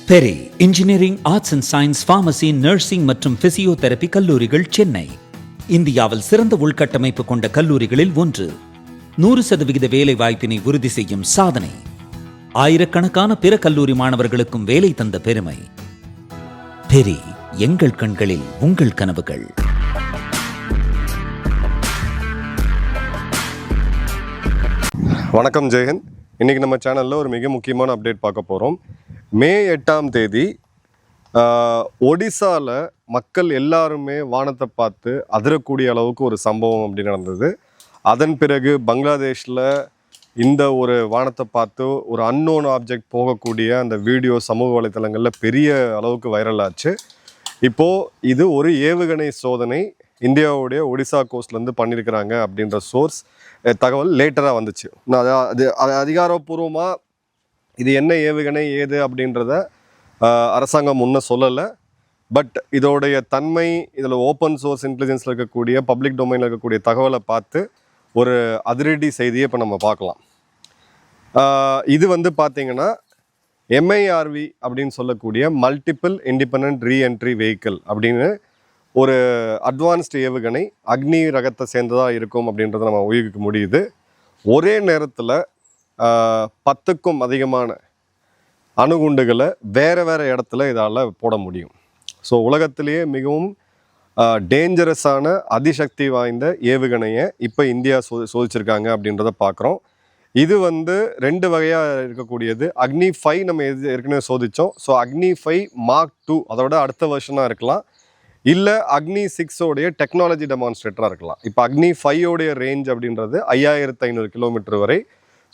Peri engineering, arts and science, pharmacy, nursing மற்றும் physiotherapy கல்லூரிகள் சென்னை இந்தியாவில் சிறந்த உள்கட்டமைப்பு கொண்ட கல்லூரிகளில் ஒன்று. 100% வேலை வாய்ப்பினை உறுதி செய்யும் சாதனை. ஆயிரக்கணக்கான பிற கல்லூரி மாணவர்களுக்கும் வேலை தந்த பெருமை. பெரி, எங்கள் கண்களில் உங்கள் கனவுகள். வணக்கம் ஜெயஹிந்த். இன்றைக்கி நம்ம சேனலில் ஒரு மிக முக்கியமான அப்டேட் பார்க்க போகிறோம். மே 8 ஒடிசாவில் மக்கள் எல்லாருமே வானத்தை பார்த்து அதிரக்கூடிய அளவுக்கு ஒரு சம்பவம் அப்படி நடந்தது. அதன் பிறகு பங்களாதேஷில் இந்த ஒரு வானத்தை பார்த்து ஒரு அன்னோன் ஆப்ஜெக்ட் போகக்கூடிய அந்த வீடியோ சமூக வலைத்தளங்களில் பெரிய அளவுக்கு வைரல் ஆச்சு. இப்போது இது ஒரு ஏவுகணை சோதனை இந்தியாவுடைய ஒடிசா கோஸ்ட்லேருந்து பண்ணியிருக்கிறாங்க அப்படின்ற சோர்ஸ் தகவல் லேட்டராக வந்துச்சு. அது அதிகாரப்பூர்வமாக இது என்ன ஏவுகணை ஏது அப்படின்றத அரசாங்கம் முன்ன சொல்லலை. பட் இதோடைய தன்மை, இதில் ஓப்பன் சோர்ஸ் இன்டெலிஜென்ஸில் இருக்கக்கூடிய பப்ளிக் டொமைனில் இருக்கக்கூடிய தகவலை பார்த்து ஒரு அதிரடி செய்தியை இப்போ நம்ம பார்க்கலாம். இது பார்த்திங்கன்னா MIRV அப்படின்னு சொல்லக்கூடிய மல்டிபிள் இண்டிபெண்ட் ரீஎன்ட்ரி வெஹிக்கிள் அப்படின்னு ஒரு அட்வான்ஸ்டு ஏவுகணை அக்னி ரகத்தை சேர்ந்ததாக இருக்கும் அப்படின்றத நம்ம ஊகிக்க முடியுது. ஒரே நேரத்தில் 10க்கும் அதிகமான அணுகுண்டுகளை வேறு இடத்துல இதால் போட முடியும். ஸோ உலகத்திலேயே மிகவும் டேஞ்சரஸான அதிசக்தி வாய்ந்த ஏவுகணையை இப்போ இந்தியா சோதிச்சிருக்காங்க அப்படின்றத பார்க்குறோம். இது 2 வகையாக இருக்கக்கூடியது. அக்னி 5 நம்ம ஏற்கனவே சோதித்தோம். ஸோ அக்னி 5 Mark 2 அதோட அடுத்த வெர்ஷனாக இருக்கலாம், இல்லை அக்னி 6 டெக்னாலஜி டெமான்ஸ்ட்ரேட்டராக இருக்கலாம். இப்போ அக்னி 5 ரேஞ்ச் அப்படின்றது 5500 கிலோமீட்டர் வரை.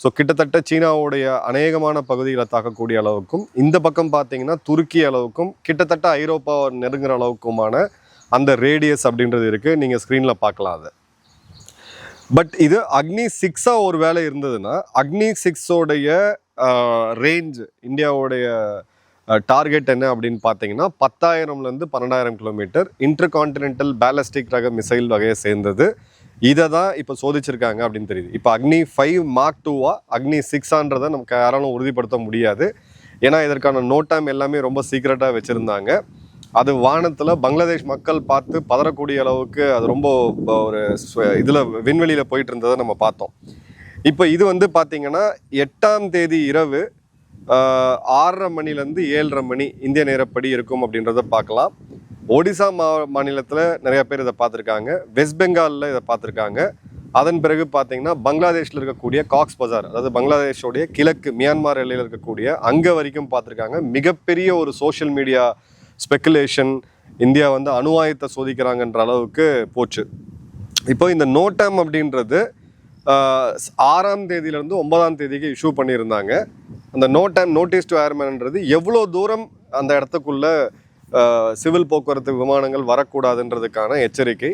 ஸோ கிட்டத்தட்ட சீனாவுடைய அநேகமான பகுதிகளை தாக்கக்கூடிய அளவுக்கும், இந்த பக்கம் பார்த்தீங்கன்னா துருக்கி அளவுக்கும், கிட்டத்தட்ட ஐரோப்பா நெருங்குற அளவுக்குமான அந்த ரேடியஸ் அப்படின்றது இருக்குது. நீங்கள் ஸ்க்ரீனில் பார்க்கலாம் அதை. பட் இது அக்னி 6 ஒரு வேலை இருந்ததுன்னா, அக்னி 6 ரேஞ்ச் இந்தியாவுடைய டார்கெட் என்ன அப்படின்னு பார்த்தீங்கன்னா 10,000லேருந்து 12,000 கிலோமீட்டர் இன்டர்கான்டினென்டல் பேலஸ்டிக் ரக மிசைல் வகையை சேர்ந்தது. இதை தான் இப்போ சோதிச்சிருக்காங்க அப்படின்னு தெரியுது. இப்போ அக்னி 5 Mark 2 அக்னி 6 நமக்கு யாராலும் உறுதிப்படுத்த முடியாது. ஏன்னா இதற்கான நோட்டாம் எல்லாமே ரொம்ப சீக்ரெட்டாக வச்சுருந்தாங்க. அது வானத்தில் பங்களாதேஷ் மக்கள் பார்த்து பதறக்கூடிய அளவுக்கு அது ரொம்ப ஒரு இதில் விண்வெளியில் போயிட்டு இருந்ததை நம்ம பார்த்தோம். இப்போ இது பார்த்தீங்கன்னா 8 இரவு 6:30 மணிலேருந்து 7:30 மணி இந்திய நேரப்படி இருக்கும் அப்படின்றத பார்க்கலாம். ஒடிசா மாநிலத்தில் நிறைய பேர் இதை பார்த்துருக்காங்க, வெஸ்ட் பெங்காலில் இதை பார்த்துருக்காங்க. அதன் பிறகு பார்த்தீங்கன்னா பங்களாதேஷில் இருக்கக்கூடிய காக்ஸ் பஜார், அதாவது பங்களாதேஷோடைய கிழக்கு மியான்மார் எல்லையில் இருக்கக்கூடிய அங்கே வரைக்கும் பார்த்துருக்காங்க. மிகப்பெரிய ஒரு சோஷியல் மீடியா ஸ்பெக்குலேஷன், இந்தியா அணு ஆயுதத்தை சோதிக்கிறாங்கன்ற அளவுக்கு போச்சு. இப்போ இந்த நோட்டம் அப்படின்றது 6ஆம் தேதியிலேருந்து 9ஆம் தேதிக்கு இஷ்யூ பண்ணியிருந்தாங்க. அந்த நோட்டீஸ் டு ஏர்மேன்ன்றது எவ்வளோ தூரம் அந்த இடத்துக்குள்ளே சிவில் போக்குவரத்து விமானங்கள் வரக்கூடாதுன்றதுக்கான எச்சரிக்கை.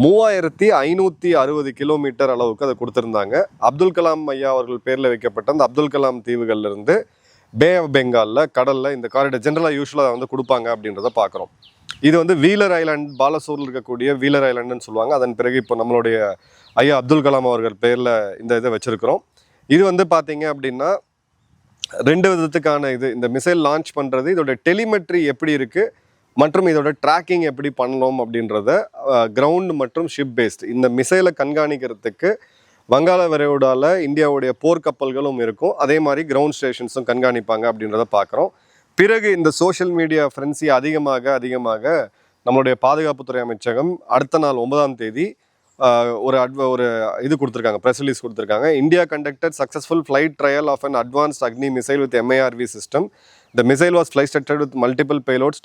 3560 கிலோமீட்டர் அளவுக்கு அதை கொடுத்துருந்தாங்க. அப்துல் கலாம் ஐயா அவர்கள் பேரில் வைக்கப்பட்ட அந்த அப்துல் கலாம் தீவுகள்லேருந்து பே ஆஃப் பெங்காலில் கடலில் இந்த காரிடார் ஜென்ரலாக யூஸ்வலாக கொடுப்பாங்க அப்படின்றத பார்க்குறோம். இது வீலர் ஐலாண்ட், பாலசூரில் இருக்கக்கூடிய வீலர் ஐலாண்டுன்னு சொல்லுவாங்க. அதன் பிறகு இப்போ நம்மளுடைய ஐயா அப்துல் கலாம் அவர்கள் பேரில் இந்த இதை வச்சுருக்கிறோம். இது பார்த்தீங்க அப்படின்னா 2 விதத்துக்கான இந்த மிசைல் லான்ச் பண்ணுறது, இதோட டெலிமெட்ரி எப்படி இருக்குது மற்றும் இதோட ட்ராக்கிங் எப்படி பண்ணலாம் அப்படின்றத கிரவுண்ட் மற்றும் ஷிப் பேஸ்ட் இந்த மிசைலை கண்காணிக்கிறதுக்கு வங்காள விரைகுடாவில் இந்தியாவுடைய போர்க்கப்பல்களும் இருக்கும். அதே மாதிரி கிரவுண்ட் ஸ்டேஷன்ஸும் கண்காணிப்பாங்க அப்படின்றத பார்க்குறோம். பிறகு இந்த சோஷியல் மீடியா ஃப்ரெண்ட்ஸி அதிகமாக நம்மளுடைய பாதுகாப்புத்துறை அமைச்சகம் அடுத்த நாள் 9ஆம் தேதி ஒரு இது கொடுத்துருக்காங்க, ப்ரெஸ் ரிலீஸ் கொடுத்துருக்காங்க. India conducted successful flight trial of an advanced Agni missile with MIRV system. The missile was flight tested with multiple payloads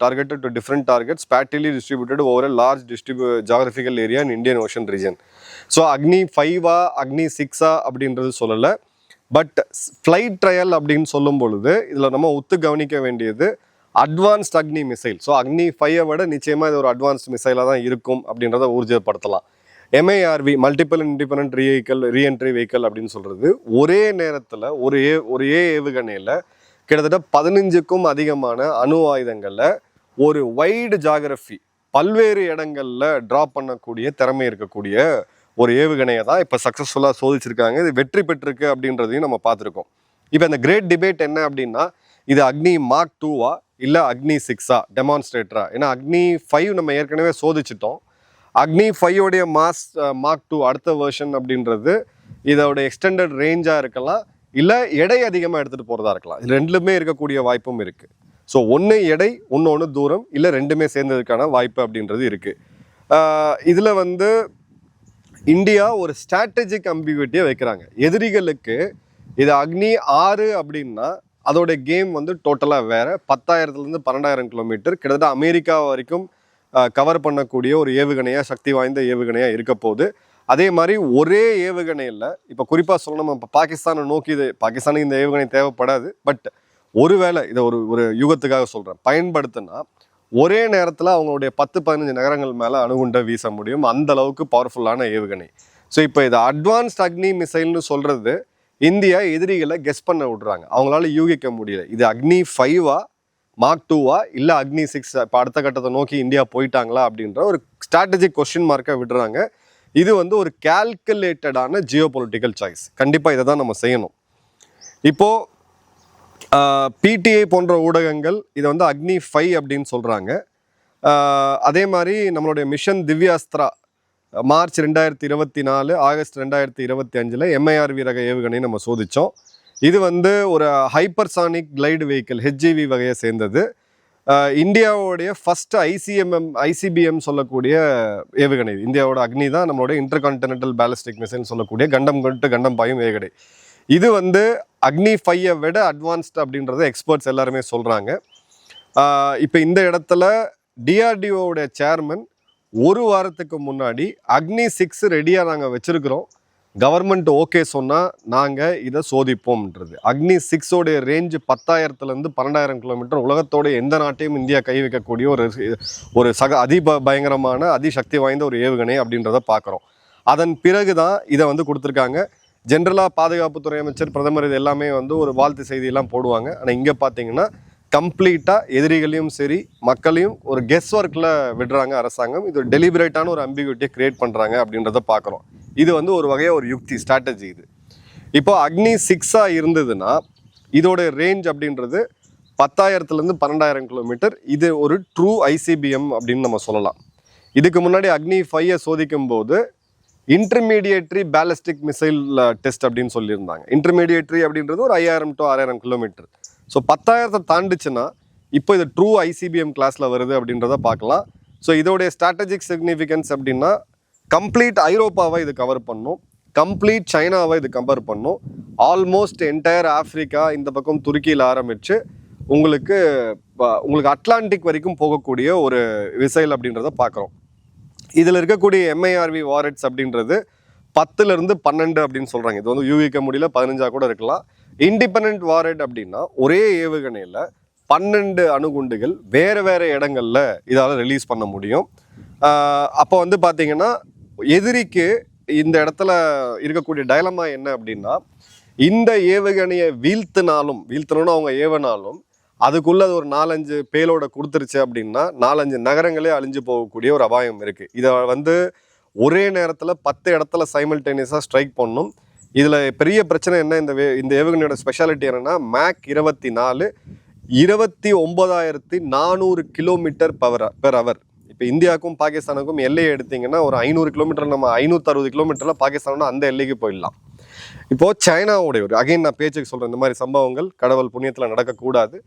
targeted to different targets, sparsely distributed over a large geographical area in Indian Ocean region. So அக்னி 5 அக்னி 6 அப்படின்றது சொல்லலை. But flight trial அப்படின்னு சொல்லும் பொழுது இதில் நம்ம கவனிக்க வேண்டியது advanced Agni missile. So அக்னி 5 விட நிச்சயமாக இது ஒரு அட்வான்ஸ்ட் மிசைலாக தான் இருக்கும் அப்படின்றத ஊர்ஜிதப்படுத்தலாம். MIRV multiple independent reentry vehicle அப்படின்னு சொல்கிறது ஒரே நேரத்தில் ஒரு ஏவுகணையில் கிட்டத்தட்ட 15க்கும் அதிகமான அணு ஆயுதங்களில் ஒரு வைடு ஜாகிரஃபி பல்வேறு இடங்களில் ட்ராப் பண்ணக்கூடிய திறமை இருக்கக்கூடிய ஒரு ஏவுகணையை தான் இப்போ சக்ஸஸ்ஃபுல்லாக சோதிச்சிருக்காங்க. இது வெற்றி பெற்றிருக்கு அப்படின்றதையும் நம்ம பார்த்துருக்கோம். இப்போ இந்த கிரேட் டிபேட் என்ன அப்படின்னா, இது அக்னி மார்க் 2வா இல்லை அக்னி 6ஆ டெமான்ஸ்ட்ரேட்டரா? ஏன்னா அக்னி 5 நம்ம ஏற்கனவே சோதிச்சிட்டோம். அக்னி 5 மார்க் 2 அடுத்த வெர்ஷன் அப்படின்றது இதோட எக்ஸ்டெண்டட் ரேஞ்சாக இருக்கலாம், இல்லை எடை அதிகமாக எடுத்துகிட்டு போகிறதா இருக்கலாம். இது ரெண்டுமே இருக்கக்கூடிய வாய்ப்பும் இருக்குது. ஸோ ஒன்று எடை, ஒன்று தூரம், இல்லை ரெண்டுமே சேர்ந்ததுக்கான வாய்ப்பு அப்படின்றது இருக்குது. இதில் வந்து இந்தியா ஒரு ஸ்ட்ராட்டஜிக் அம்பிகுவிட்டியை வைக்கிறாங்க. எதிரிகளுக்கு இது அக்னி 6 அப்படின்னா அதோட கேம் வந்து டோட்டலாக வேறு. 10,000 12,000 கிலோமீட்டர் கிட்டத்தட்ட அமெரிக்கா வரைக்கும் கவர் பண்ணக்கூடிய ஒரு ஏவுகணையாக, சக்தி வாய்ந்த ஏவுகணையாக இருக்க போகுது. அதே மாதிரி ஒரே ஏவுகணையில் இப்போ குறிப்பாக சொல்லணும், இப்போ பாகிஸ்தானை நோக்கி பாகிஸ்தானுக்கு இந்த ஏவுகணை தேவைப்படாது, பட் ஒருவேளை இதை ஒரு யுகத்துக்காக சொல்கிறேன், பயன்படுத்தினா ஒரே நேரத்தில் அவங்களுடைய 10-15 நகரங்கள் மேலே அணுகுண்டை வீச முடியும். அந்த அளவுக்கு பவர்ஃபுல்லான ஏவுகணை. ஸோ இப்போ இதை அட்வான்ஸ்ட் அக்னி மிசைல்னு சொல்கிறது இந்தியா எதிரிகளை கெஸ் பண்ண விடுறாங்க. அவங்களால யூகிக்க முடியல. இது அக்னி 5வா மார்க் 2வா இல்லை அக்னி 6 இப்போ அடுத்த கட்டத்தை நோக்கி இந்தியா போயிட்டாங்களா அப்படின்ற ஒரு ஸ்ட்ராட்டஜிக் கொஸ்டின் மார்க்கை விடுறாங்க. இது வந்து ஒரு கால்குலேட்டடான ஜியோ பொலிட்டிக்கல் சாய்ஸ். கண்டிப்பாக இதை தான் நம்ம செய்யணும். இப்போது பிடிஐ போன்ற ஊடகங்கள் இதை வந்து அக்னி 5 அப்படின்னு சொல்கிறாங்க. அதே மாதிரி நம்மளுடைய மிஷன் திவ்யாஸ்திரா மார்ச் 2024 ஆகஸ்ட் 2025 MIRV ரக ஏவுகணை நம்ம சோதித்தோம். இது வந்து ஒரு ஹைப்பர்சானிக் கிளைடு வெஹிக்கிள் HGV வகையை சேர்ந்தது. இந்தியாவுடைய ஃபர்ஸ்ட் ICBM சொல்லக்கூடிய ஏவுகணை. இந்தியாவோட அக்னி தான் நம்மளுடைய இன்டர்கான்டினென்டல் பேலிஸ்டிக் மிசைல் சொல்லக்கூடிய கண்டம் கொண்டு கண்டம் பாயும் ஏவுகணை. இது வந்து அக்னி 5ஐ விட அட்வான்ஸ்ட் அப்படின்றத எக்ஸ்பர்ட்ஸ் எல்லாருமே சொல்கிறாங்க. இப்போ இந்த இடத்துல DRDOவுடைய சேர்மன் ஒரு வாரத்துக்கு முன்னாடி அக்னி 6 ரெடியாக நாங்கள் வச்சுருக்கிறோம், கவர்மெண்ட் ஓகே சொன்னால் நாங்கள் இதை சோதிப்போம்ன்றது. அக்னி 6ஓடைய ரேஞ்சு 10,000 12,000 கிலோமீட்டர். உலகத்தோட எந்த நாட்டையும் இந்தியா கை வைக்கக்கூடிய ஒரு பயங்கரமான அதிசக்தி வாய்ந்த ஒரு ஏவுகணை அப்படின்றத பார்க்குறோம். அதன் பிறகு தான் இதை வந்து கொடுத்துருக்காங்க. ஜென்ரலாக பாதுகாப்புத்துறை அமைச்சர், பிரதமர் இது எல்லாமே வந்து ஒரு வாழ்த்து செய்தியெல்லாம் போடுவாங்க. ஆனால் இங்கே பார்த்தீங்கன்னா கம்ப்ளீட்டாக எதிரிகளையும் சரி மக்களையும் ஒரு கெஸ் ஒர்க்கில் விடுறாங்க அரசாங்கம். இது ஒரு டெலிபரேட்டான ஒரு அம்பிகுவிட்டியை கிரியேட் பண்ணுறாங்க அப்படின்றத பார்க்குறோம். இது வந்து ஒரு வகையாக ஒரு யுக்தி, ஸ்ட்ராட்டஜி இது. இப்போ அக்னி 6ஆ இருந்ததுன்னா இதோட ரேஞ்ச் அப்படின்றது 10,000 12,000 கிலோமீட்டர். இது ஒரு ட்ரூ ICBM அப்படின்னு நம்ம சொல்லலாம். இதுக்கு முன்னாடி அக்னி 5ஐ சோதிக்கும் போது இன்டர்மீடியேட்ரி பேலிஸ்டிக் மிசைல் டெஸ்ட் அப்படின்னு சொல்லியிருந்தாங்க. இன்டர்மீடியேட்ரி அப்படின்றது ஒரு 5,000 to 6,000 கிலோமீட்டர். ஸோ 10,000 தாண்டிச்சுன்னா இப்போ இது ட்ரூ ICBM கிளாஸில் வருது அப்படின்றத பார்க்கலாம். ஸோ இதோடைய ஸ்ட்ராட்டஜிக் சிக்னிஃபிகன்ஸ் அப்படின்னா கம்ப்ளீட் ஐரோப்பாவை இது கவர் பண்ணும், கம்ப்ளீட் சைனாவை இது கவர் பண்ணும், ஆல்மோஸ்ட் என்டையர் ஆஃப்ரிக்கா, இந்த பக்கம் துருக்கியில் ஆரம்பித்து உங்களுக்கு அட்லாண்டிக் வரைக்கும் போகக்கூடிய ஒரு மிசைல் அப்படின்றத பார்க்குறோம். இதில் இருக்கக்கூடிய MIRV வாரெட்ஸ் அப்படின்றது 10 to 12 அப்படின்னு சொல்கிறாங்க. இது வந்து யூகிக்க முடியல, 15 கூட இருக்கலாம். இண்டிபெண்ட் வாரெட் அப்படின்னா ஒரே ஏவுகணையில் 12 அணுகுண்டுகள் வேறு வேறு இடங்களில் இதால் ரிலீஸ் பண்ண முடியும். அப்போ வந்து பார்த்திங்கன்னா எதிரிக்கு இந்த இடத்துல இருக்கக்கூடிய டைலமா என்ன அப்படின்னா, இந்த ஏவுகணையை வீழ்த்தினாலும் அவங்க ஏவனாலும் அதுக்குள்ளே அது ஒரு 4-5 பேலோட கொடுத்துருச்சு அப்படின்னா 4-5 நகரங்களே அழிஞ்சு போகக்கூடிய ஒரு அபாயம் இருக்குது. இதை வந்து ஒரே நேரத்தில் 10 இடத்துல சைமல்டேனியஸாக ஸ்ட்ரைக் பண்ணும். இதில் பெரிய பிரச்சனை என்ன, இந்த ஏவுகணையோட ஸ்பெஷாலிட்டி என்னென்னா மேக் 24 29,400 கிலோமீட்டர் பெர் அவர். இப்போ இந்தியாவுக்கும் பாகிஸ்தானுக்கும் எல்லையை எடுத்திங்கன்னா ஒரு 500 கிலோமீட்டர், நம்ம 560 கிலோமீட்டரில் பாகிஸ்தானோட அந்த எல்லைக்கு போயிடலாம். இப்போது சைனாவுடைய நான் பேச்சுக்கு சொல்கிறேன், இந்த மாதிரி சம்பவங்கள் கடவுள் புண்ணியத்தில் நடக்கக்கூடாது.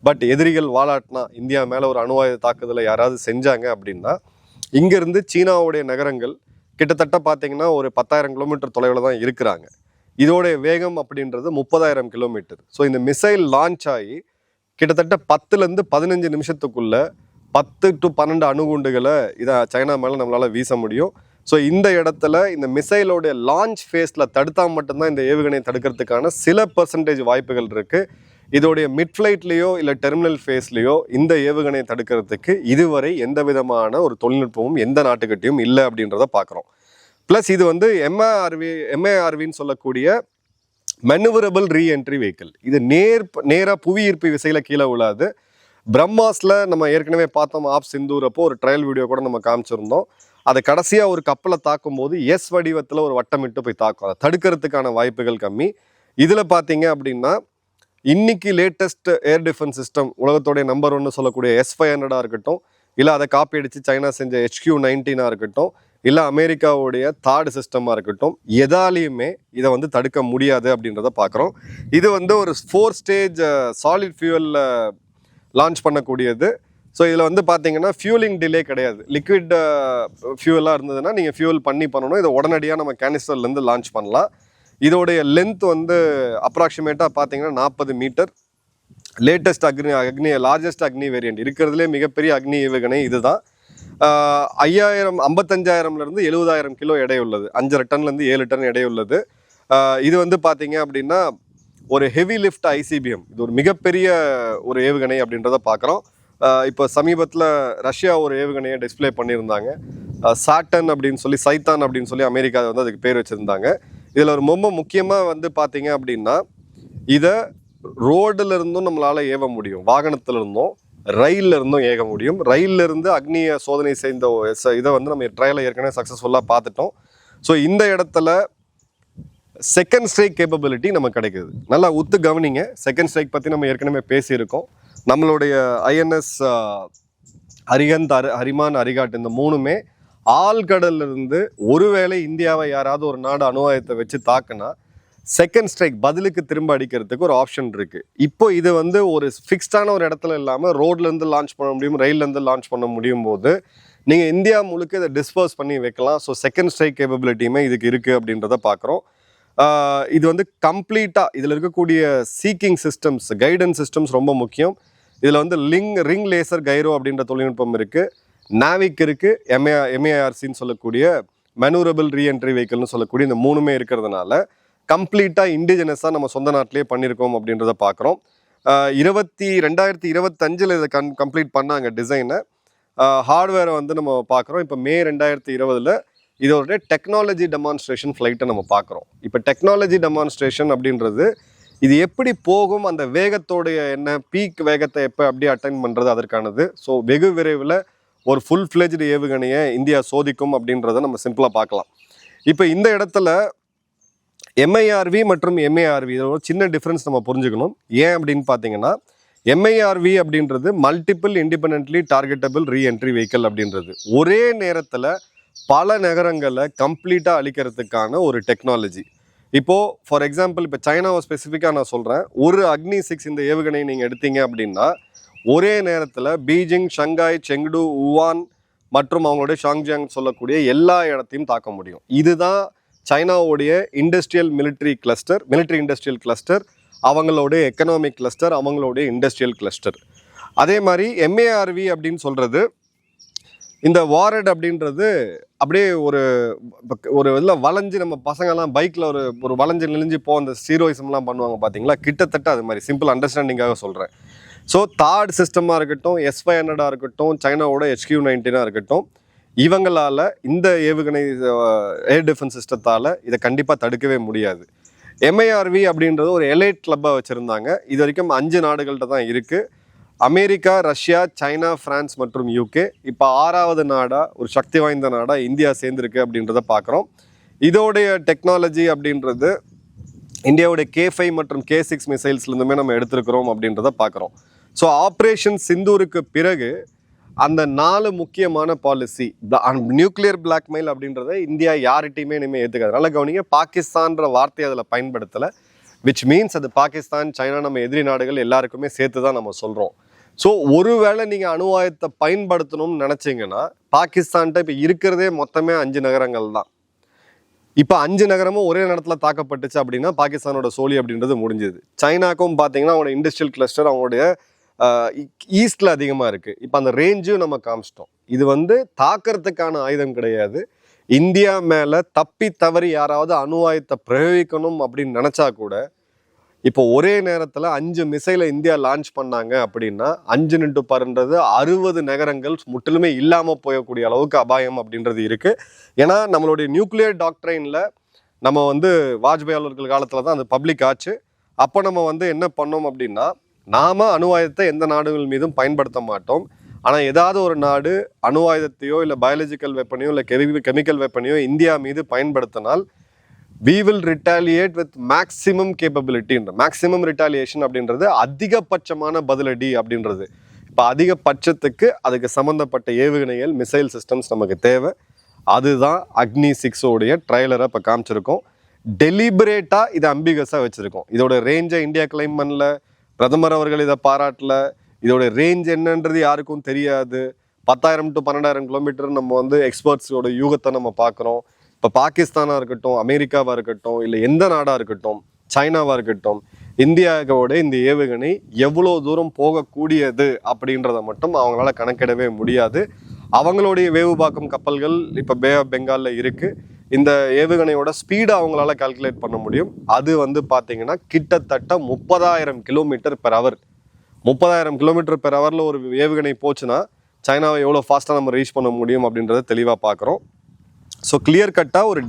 பட் எதிரிகள் வாலாட்டினா இந்தியா மேலே ஒரு அணுவாயுத தாக்குதலை யாராவது செஞ்சாங்க அப்படின்னா இங்கேருந்து சீனாவுடைய நகரங்கள் கிட்டத்தட்ட பார்த்தீங்கன்னா ஒரு 10,000 கிலோமீட்டர் தொலைவில் தான் இருக்கிறாங்க. இதோடைய வேகம் அப்படின்றது 30,000 கிலோமீட்டர். ஸோ இந்த மிசைல் லான்ச் ஆகி கிட்டத்தட்ட 10 to 15 நிமிஷத்துக்குள்ளே 10 to 12 அணுகுண்டுகளை இதை சைனா மேலே நம்மளால் வீச முடியும். ஸோ இந்த இடத்துல இந்த மிசைலோடைய லான்ச் ஃபேஸில் தடுத்தால் மட்டும்தான் இந்த ஏவுகணையை தடுக்கிறதுக்கான சில % வாய்ப்புகள் இருக்குது. இதோடைய மிட் ஃப்ளைட்லேயோ இல்லை டெர்மினல் ஃபேஸ்லேயோ இந்த ஏவுகணையை தடுக்கிறதுக்கு இதுவரை எந்த விதமான ஒரு தொழில்நுட்பமும் எந்த நாட்டுக்கிட்டையும் இல்லை அப்படின்றத பார்க்குறோம். ப்ளஸ் இது வந்து MIRVன்னு சொல்லக்கூடிய மெனுவரபிள் ரீஎன்ட்ரி வெஹிக்கிள். இது நேராக புவி ஈர்ப்பு விசையில் கீழே விழாது. பிரம்மாஸில் நம்ம ஏற்கனவே பார்த்தோம், ஆப் சிந்தூர் அப்போ ஒரு ட்ரையல் வீடியோ கூட நம்ம காமிச்சிருந்தோம். அதை கடைசியாக ஒரு கப்பலை தாக்கும் போது வடிவத்தில் ஒரு வட்டமிட்டு போய் தாக்கும். அதை தடுக்கிறதுக்கான வாய்ப்புகள் கம்மி. இதில் பார்த்தீங்க அப்படின்னா இன்னைக்கு லேட்டஸ்ட் ஏர் டிஃபென்ஸ் சிஸ்டம் உலகத்தோடைய நம்பர் 1 சொல்லக்கூடிய S-500 இருக்கட்டும், இல்லை அதை காப்பி அடித்து சைனா செஞ்ச HQ-19 இருக்கட்டும், இல்லை அமெரிக்காவுடைய தார்டு சிஸ்டமாக இருக்கட்டும், எதாலையுமே இதை வந்து தடுக்க முடியாது அப்படின்றத பார்க்குறோம். இது வந்து ஒரு 4 ஸ்டேஜ் சாலிட் ஃபியூவலில் லான்ச் பண்ணக்கூடியது. ஸோ இதில் வந்து பார்த்தீங்கன்னா ஃபியூலிங் டிலே கிடையாது. லிக்விட் ஃபியூவலாக இருந்ததுன்னா நீங்கள் ஃபியூவல் பண்ணணும். இதை உடனடியாக நம்ம கேனிஸ்டர்லேருந்து லான்ச் பண்ணலாம். இதோடைய லென்த் வந்து அப்ராக்சிமேட்டாக பார்த்தீங்கன்னா 40 மீட்டர். லேட்டஸ்ட் அக்னி லார்ஜஸ்ட் அக்னி வேரியண்ட் இருக்கிறதுலே மிகப்பெரிய அக்னி ஏவுகணை இதுதான். 55,000 70,000 கிலோ எடை உள்ளது. 5.5 டன்லேருந்து 7 டன் எடை உள்ளது. இது வந்து பார்த்தீங்க அப்படின்னா ஒரு ஹெவி லிஃப்ட் ICBM. இது ஒரு மிகப்பெரிய ஒரு ஏவுகணை அப்படின்றத பார்க்குறோம். இப்போ சமீபத்தில் ரஷ்யா ஒரு ஏவுகணையை டிஸ்பிளே பண்ணியிருந்தாங்க. சாட்டன் அப்படின்னு சொல்லி, சைத்தான் அப்படின்னு சொல்லி அமெரிக்கா வந்து அதுக்கு பேர் வச்சுருந்தாங்க. இதில் ஒரு ரொம்ப முக்கியமாக வந்து பார்த்தீங்க அப்படின்னா இதை ரோடில் இருந்தும் நம்மளால் ஏவ முடியும், வாகனத்தில் இருந்தும் ரயிலில் இருந்தும் ஏக முடியும். ரயிலில் இருந்து அக்னியை சோதனை செய்த இதை வந்து நம்ம ட்ரையலை ஏற்கனவே சக்ஸஸ்ஃபுல்லாக பார்த்துட்டோம். ஸோ இந்த இடத்துல செகண்ட் ஸ்ட்ரைக் கேப்பபிலிட்டி நமக்கு கிடைக்குது. நல்லா உத்து கவனிங்க. செகண்ட் ஸ்ட்ரைக் பற்றி நம்ம ஏற்கனவே பேசியிருக்கோம். நம்மளுடைய INS அரிஹந்த், ஹரிமான், அரிகாட் இந்த 3மே ஆழ்கடலிருந்து ஒருவேளை இந்தியாவை யாராவது ஒரு நாடு அணு ஆயுதத்தை வச்சு தாக்குனா செகண்ட் ஸ்ட்ரைக் பதிலுக்கு திரும்ப அடிக்கிறதுக்கு ஒரு ஆப்ஷன் இருக்குது. இப்போ இது வந்து ஒரு ஃபிக்ஸ்டான ஒரு இடத்துல இல்லாமல் ரோட்லேருந்து லான்ச் பண்ண முடியும், ரயிலேருந்து லான்ச் பண்ண முடியும் போது நீங்கள் இந்தியா முழுக்க இதை டிஸ்போஸ் பண்ணி வைக்கலாம். ஸோ செகண்ட் ஸ்ட்ரைக் கேப்பபிலிட்டியுமே இதுக்கு இருக்குது அப்படின்றத பார்க்குறோம். இது வந்து கம்ப்ளீட்டாக இதில் இருக்கக்கூடிய சீக்கிங் சிஸ்டம்ஸ், கைடன்ஸ் சிஸ்டம்ஸ் ரொம்ப முக்கியம். இதில் வந்து ரிங் லேசர் கைரோ அப்படின்ற தொழில்நுட்பம் இருக்குது. நாவிக் இருக்குது, MARCன்னு சொல்லக்கூடிய மெனூரபிள் ரீஎன்ட்ரி வெஹிக்கிள்னு சொல்லக்கூடிய இந்த 3மே இருக்கிறதுனால கம்ப்ளீட்டாக இண்டிஜினஸாக நம்ம சொந்த நாட்டிலே பண்ணியிருக்கோம் அப்படின்றத பார்க்குறோம். 2025 இதை கம்ப்ளீட் பண்ணாங்க டிசைனை. ஹார்ட்வேரை வந்து நம்ம பார்க்குறோம். இப்போ மே 2020 இதோட டெக்னாலஜி டெமான்ஸ்ட்ரேஷன் ஃப்ளைட்டை நம்ம பார்க்குறோம். இப்போ டெக்னாலஜி டெமான்ஸ்ட்ரேஷன் அப்படின்றது இது எப்படி போகும், அந்த வேகத்தோடைய என்ன பீக் வேகத்தை எப்போ அப்படியே அட்டைன் பண்ணுறது அதற்கானது. ஸோ வெகு விரைவில் ஒரு ஃபுல் ஃப்ளெஜ்டு ஏவுகணையை இந்தியா சோதிக்கும் அப்படின்றத நம்ம சிம்பிளாக பார்க்கலாம். இப்போ இந்த இடத்துல MIRV மற்றும் MARV இதோட சின்ன டிஃப்ரென்ஸ் நம்ம புரிஞ்சுக்கணும். ஏன் அப்படின்னு பார்த்தீங்கன்னா MIRV அப்படின்றது multiple independently targetable reentry vehicle அப்படின்றது ஒரே நேரத்தில் பல நகரங்களை கம்ப்ளீட்டாக அழிக்கிறதுக்கான ஒரு டெக்னாலஜி. இப்போது ஃபார் எக்ஸாம்பிள் இப்போ சைனாவை ஸ்பெசிஃபிக்காக நான் சொல்கிறேன். ஒரு அக்னி 6 இந்த ஏவுகணையை நீங்கள் எடுத்தீங்க அப்படின்னா ஒரே நேரத்தில் பீஜிங், ஷங்காய், செங்டு, உவான் மற்றும் அவங்களுடைய ஷாங்ஜியாங் சொல்லக்கூடிய எல்லா இடத்தையும் தாக்க முடியும். இதுதான் சைனாவுடைய இண்டஸ்ட்ரியல் மிலிட்ரி இண்டஸ்ட்ரியல் கிளஸ்டர், அவங்களுடைய எக்கனாமிக் கிளஸ்டர், அவங்களுடைய இண்டஸ்ட்ரியல் கிளஸ்டர். அதே மாதிரி MARV அப்படின்னு சொல்கிறது இந்த வாரட் அப்படின்றது அப்படியே ஒரு இதில் வளைஞ்சு நம்ம பசங்கள்லாம் பைக்கில் ஒரு வளைஞ்சு நெளிஞ்சு அந்த ஹீரோயிசம்லாம் பண்ணுவாங்க பார்த்தீங்களா, கிட்டத்தட்ட அது மாதிரி சிம்பிள் அண்டர்ஸ்டாண்டிங்காக சொல்கிறேன். ஸோ தார்ட் சிஸ்டமாக இருக்கட்டும், S-500 இருக்கட்டும், சைனாவோட HQ-19 இருக்கட்டும், இவங்களால் இந்த ஏவுகணை ஏர் டிஃபென்ஸ் சிஸ்டத்தால் இதை கண்டிப்பாக தடுக்கவே முடியாது. MIRV அப்படின்றது ஒரு எலைட் கிளப்பாக வச்சுருந்தாங்க. இது வரைக்கும் 5 நாடுகள்கிட்ட தான் இருக்குது. அமெரிக்கா, ரஷ்யா, சைனா, பிரான்ஸ் மற்றும் UK. இப்போ 6வது நாடாக ஒரு சக்தி வாய்ந்த நாடாக இந்தியா சேர்ந்துருக்கு அப்படின்றத பார்க்குறோம். இதோடைய டெக்னாலஜி அப்படின்றது இந்தியாவுடைய K5 மற்றும் K6 மிசைல்ஸ்லேருந்துமே நம்ம எடுத்துருக்கிறோம் அப்படின்றத பார்க்குறோம். ஸோ ஆப்ரேஷன் சிந்தூருக்கு பிறகு அந்த 4 முக்கியமான பாலிசி, நியூக்ளியர் பிளாக்மெயில் அப்படின்றத இந்தியா யார்கிட்டையுமே இனிமேல் ஏற்றுக்காது. அதனால் கவனிங்க, பாகிஸ்தான்ற வார்த்தையை அதில் பயன்படுத்தலை. விச் மீன்ஸ் அது பாகிஸ்தான், சைனா, நம்ம எதிரி நாடுகள் எல்லாருக்குமே சேர்த்து தான் நம்ம சொல்கிறோம். ஸோ ஒருவேளை நீங்கள் அணு ஆயுதத்தை பயன்படுத்தணும்னு நினச்சிங்கன்னா பாகிஸ்தான்கிட்ட இப்போ இருக்கிறதே மொத்தமே 5 நகரங்கள் தான். இப்போ 5 நகரமும் ஒரே நேரத்தில் தாக்கப்பட்டுச்சு அப்படின்னா பாகிஸ்தானோட சோழி அப்படின்றது முடிஞ்சது. சைனாக்கும் பார்த்தீங்கன்னா அவங்களோட இண்டஸ்ட்ரியல் கிளஸ்டர் அவங்களுடைய ஈஸ்டில் அதிகமாக இருக்குது. இப்போ அந்த ரேஞ்சும் நம்ம காமிச்சிட்டோம். இது வந்து தாக்கிறதுக்கான ஆயுதம் கிடையாது. இந்தியா மேலே தப்பி தவறி யாராவது அணு ஆயுதத்தை பிரயோகிக்கணும் அப்படின்னு நினச்சா கூட இப்போ ஒரே நேரத்தில் 5 மிசைலை இந்தியா லான்ச் பண்ணாங்க அப்படின்னா 5x10 60 நகரங்கள் முற்றிலுமே இல்லாமல் போயக்கூடிய அளவுக்கு அபாயம் அப்படின்றது இருக்குது. ஏன்னா நம்மளுடைய நியூக்ளியர் டாக்ட்ரைனில் நம்ம வந்து வாஜ்பாய் அவர்கள் காலத்தில் தான் அது பப்ளிக் ஆச்சு. அப்போ நம்ம வந்து என்ன பண்ணோம் அப்படின்னா, நாம் அணு ஆயுதத்தை எந்த நாடுகள் மீதும் பயன்படுத்த மாட்டோம். ஆனால் ஏதாவது ஒரு நாடு அணு ஆயுதத்தையோ இல்லை பயாலஜிக்கல் வெப்பனையோ இல்லை கெமிக்கல் வெப்பனையோ இந்தியா மீது பயன்படுத்தினால் we will retaliate with maximum capability. Maximum retaliation அப்படின்றது அதிகபட்சமான பதிலடி அப்படின்றது. இப்போ அதிகபட்சத்துக்கு அதுக்கு சம்மந்தப்பட்ட ஏவுகணைகள் மிசைல் சிஸ்டம்ஸ் நமக்கு தேவை. அதுதான் அக்னி 6 ட்ரைலரை இப்போ காமிச்சிருக்கோம். டெலிபரேட்டாக இதை அம்பிகஸாக வச்சுருக்கோம். இதோட ரேஞ்சை இந்தியா கிளைம் பண்ணல, பிரதமர் அவர்கள் இதை பாராட்டல. இதோட ரேஞ்ச் என்னன்றது யாருக்கும் தெரியாது. 10,000 to 12,000 கிலோமீட்டர் நம்ம வந்து எக்ஸ்பர்ட்ஸோட யூகத்தை நம்ம பார்க்குறோம். இப்போ பாகிஸ்தானாக இருக்கட்டும், அமெரிக்காவாக இருக்கட்டும், இல்லை எந்த நாடாக இருக்கட்டும், சைனாவாக இருக்கட்டும், இந்தியாவோட இந்த ஏவுகணை எவ்வளோ தூரம் போகக்கூடியது அப்படின்றத மட்டும் அவங்களால கணக்கிடவே முடியாது. அவங்களுடைய வேவுபாக்கம் கப்பல்கள் இப்போ பே ஆஃப் பெங்காலில் இருக்குது. இந்த ஏவுகணையோட ஸ்பீடை அவங்களால கால்குலேட் பண்ண முடியும். அது வந்து பார்த்தீங்கன்னா கிட்டத்தட்ட 30,000 kilometre per hour. 30,000 kilometre per ஹவரில் ஒரு ஏவுகணை போச்சுன்னா சைனாவை எவ்வளோ ஃபாஸ்ட்டாக நம்ம ரீச் பண்ண முடியும் அப்படின்றத தெளிவாக பார்க்குறோம். ஸோ கிளியர் கட்டாக ஒரு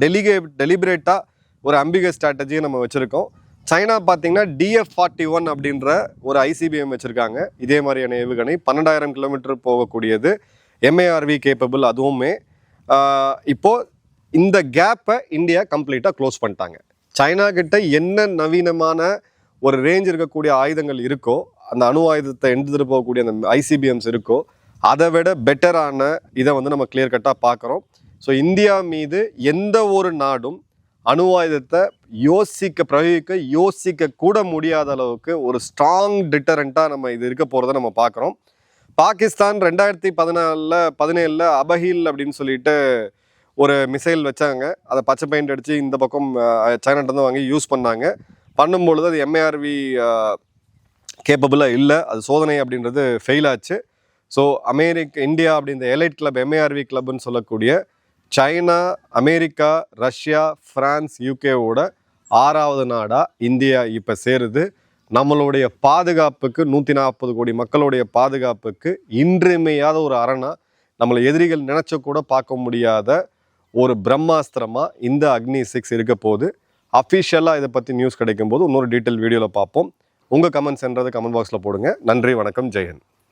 டெலிபரேட்டாக ஒரு அம்பிகஸ் ஸ்ட்ராட்டஜியை நம்ம வச்சுருக்கோம். சைனா பார்த்தீங்கன்னா DF-41 அப்படின்ற ஒரு ICBM வச்சுருக்காங்க. இதே மாதிரியான ஏவுகணை 12,000 கிலோமீட்டர் போகக்கூடியது, MARV கேப்பபிள். அதுவுமே இப்போது இந்த கேப்பை இந்தியா கம்ப்ளீட்டாக க்ளோஸ் பண்ணிட்டாங்க. சைனா கிட்ட என்ன நவீனமான ஒரு ரேஞ்ச் இருக்கக்கூடிய ஆயுதங்கள் இருக்கோ, அந்த அணு ஆயுதத்தை எடுத்துகிட்டு போகக்கூடிய அந்த ICBMs இருக்கோ, அதை விட பெட்டரான இதை வந்து நம்ம கிளியர் கட்டாக பார்க்குறோம். ஸோ இந்தியா மீது எந்த ஒரு நாடும் அணு ஆயுதத்தை யோசிக்க கூட முடியாத அளவுக்கு ஒரு ஸ்ட்ராங் டிட்டரண்ட்டாக நம்ம இது இருக்க போகிறத நம்ம பார்க்குறோம். பாகிஸ்தான் 2017 அபஹில் அப்படின்னு சொல்லிட்டு ஒரு மிசைல் வச்சாங்க. அதை பச்சை பெயிண்ட் அடித்து இந்த பக்கம் சைனாட்டேருந்து வாங்கி யூஸ் பண்ணாங்க. பண்ணும்பொழுது அது MARV கேப்பபிளாக இல்லை, அது சோதனை அப்படின்றது ஃபெயில் ஆச்சு. ஸோ இந்தியா அப்படின்ற எலைட் கிளப் MARV கிளப்னு சொல்லக்கூடிய சைனா, அமெரிக்கா, ரஷ்யா, ஃப்ரான்ஸ், UKவோட 6வது நாடாக இந்தியா இப்போ சேருது. நம்மளுடைய பாதுகாப்புக்கு 140 கோடி மக்களுடைய பாதுகாப்புக்கு இன்றியமையாத ஒரு அரணா, நம்மளை எதிரிகள் நினச்ச கூட பார்க்க முடியாத ஒரு பிரம்மாஸ்திரமாக இந்த அக்னி 6 இருக்க போகுது. அஃபிஷியலாக இதை பற்றி நியூஸ் கிடைக்கும் போது இன்னொரு டீட்டெயில் வீடியோவில் பார்ப்போம். உங்கள் கமெண்ட்ஸ்ன்றது கமெண்ட் பாக்ஸில் போடுங்க. நன்றி, வணக்கம், ஜெயஹிந்த்.